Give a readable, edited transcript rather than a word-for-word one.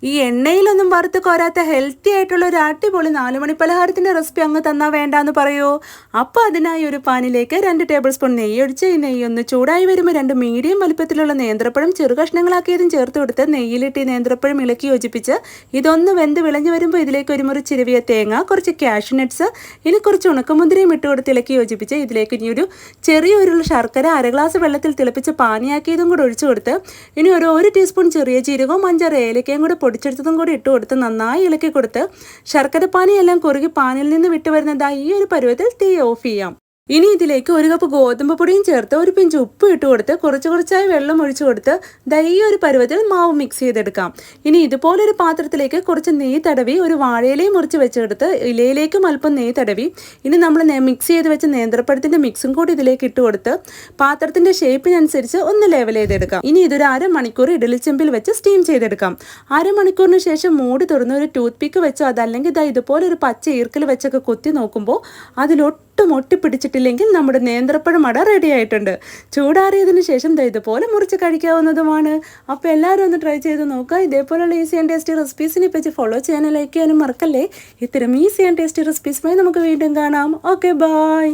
ഈ എണ്ണയിലൊന്നും വറുത്ത് കോരാത്ത ഹെൽത്തി ആയിട്ടുള്ള ഒരു അടിപൊളി 4 മണി പലഹാരത്തിൻ്റെ റെസിപ്പി അങ്ങ് തന്നാൽ വേണ്ടാന്ന് പറയുമോ? അപ്പോൾ അതിനായി ഒരു പാനിലേക്ക് 2 ടേബിൾ സ്പൂൺ നെയ്യ് ഒഴിച്ച് ഈ നെയ്യ് ഒന്ന് ചൂടായി വരുമ്പോൾ 2 മീഡിയം വലുപ്പത്തിലുള്ള നേന്ത്രപ്പഴം ചെറു കഷ്ണങ്ങളാക്കിയതും ചേർത്ത് കൊടുത്ത് നെയ്യിലിട്ട് ഈ നേന്ത്രപ്പഴം ഇളക്കി യോജിപ്പിച്ച് ഇതൊന്ന് വെന്ത് വിളഞ്ഞു വരുമ്പോൾ ഇതിലേക്ക് ഒരു മുറി ചിരവിയ തേങ്ങ, കുറച്ച് കാഷ്യൂ നട്ട്സ്, ഇനി കുറച്ച് ഉണക്കമുന്തിരിയും ഇട്ട് കൊടുത്ത് ഇളക്കി യോജിപ്പിച്ച് ഇതിലേക്ക് ഇനി ഒരു ചെറിയ ഉരുള ശർക്കര 1/2 ഗ്ലാസ് വെള്ളത്തിൽ തിളപ്പിച്ച് പാനിയാക്കിയതും കൂടെ ഒഴിച്ചു കൊടുത്ത് ഇനി ഒരു ടീസ്പൂൺ ചെറിയ ജീരകവും 5-6 ഏലക്കയും കൂടെ പൊടിച്ചെടുത്തതും കൂടി ഇട്ട് കൊടുത്ത് നന്നായി ഇളക്കി കൊടുത്ത് ശർക്കരപ്പാനിയെല്ലാം കുറുകി പാനിൽ നിന്ന് വിട്ടു വരുന്നതായി ഈ ഒരു പരുവത്തിൽ തീ ഓഫ് ചെയ്യാം. ഇനി ഇതിലേക്ക് 1 കപ്പ് ഗോതമ്പ് പൊടിയും ചേർത്ത് ഒരു പിഞ്ച് ഉപ്പ് ഇട്ട് കൊടുത്ത് കുറച്ചായി വെള്ളം ഒഴിച്ചു കൊടുത്ത് ഈ ഒരു പരുവത്തിൽ മാവ് മിക്സ് ചെയ്തെടുക്കാം. ഇനി ഇതുപോലൊരു പാത്രത്തിലേക്ക് കുറച്ച് നെയ്യ് തടവി ഒരു വാഴയിലയും മുറിച്ച് വെച്ചെടുത്ത് ഇലയിലേക്കും അല്പം നെയ്യ് തടവി ഇനി നമ്മൾ മിക്സ് ചെയ്ത് വെച്ച നേന്ത്രപ്പഴത്തിൻ്റെ മിക്സും കൂടി ഇതിലേക്ക് ഇട്ട് കൊടുത്ത് പാത്രത്തിൻ്റെ ഷേപ്പിനനുസരിച്ച് ഒന്ന് ലെവൽ ചെയ്തെടുക്കാം. ഇനി ഇതൊരു 1/2 മണിക്കൂർ ഇഡലിച്ചെമ്പിൽ വെച്ച് സ്റ്റീം ചെയ്തെടുക്കാം. 1/2 മണിക്കൂറിന് ശേഷം മൂടി തുറന്ന് ഒരു ടൂത്ത് പിക്ക് വെച്ചോ അതല്ലെങ്കിൽ ഇതുപോലെ ഒരു പച്ച ഈർക്കൽ വെച്ചൊക്കെ കുത്തി നോക്കുമ്പോൾ അതിലൊട്ടും ഒട്ടിപ്പിടിച്ചിട്ടില്ലെങ്കിൽ നമ്മുടെ നേന്ത്രപ്പഴം അട റെഡി ആയിട്ടുണ്ട്. ചൂടാറിയതിന് ശേഷം ഇതുപോലെ മുറിച്ച് കഴിക്കാവുന്നതുമാണ്. അപ്പോൾ എല്ലാവരും ഒന്ന് ട്രൈ ചെയ്ത് നോക്കുക. ഇതേപോലെയുള്ള ഈസി ആൻഡ് ടേസ്റ്റി റെസിപ്പീസിനെ പറ്റി ഫോളോ ചെയ്യാനും ലൈക്ക് ചെയ്യാനും മറക്കല്ലേ. ഇത്തരം ഈസി ആൻഡ് ടേസ്റ്റി റെസിപ്പീസുമായി നമുക്ക് വീണ്ടും കാണാം. Okay, by.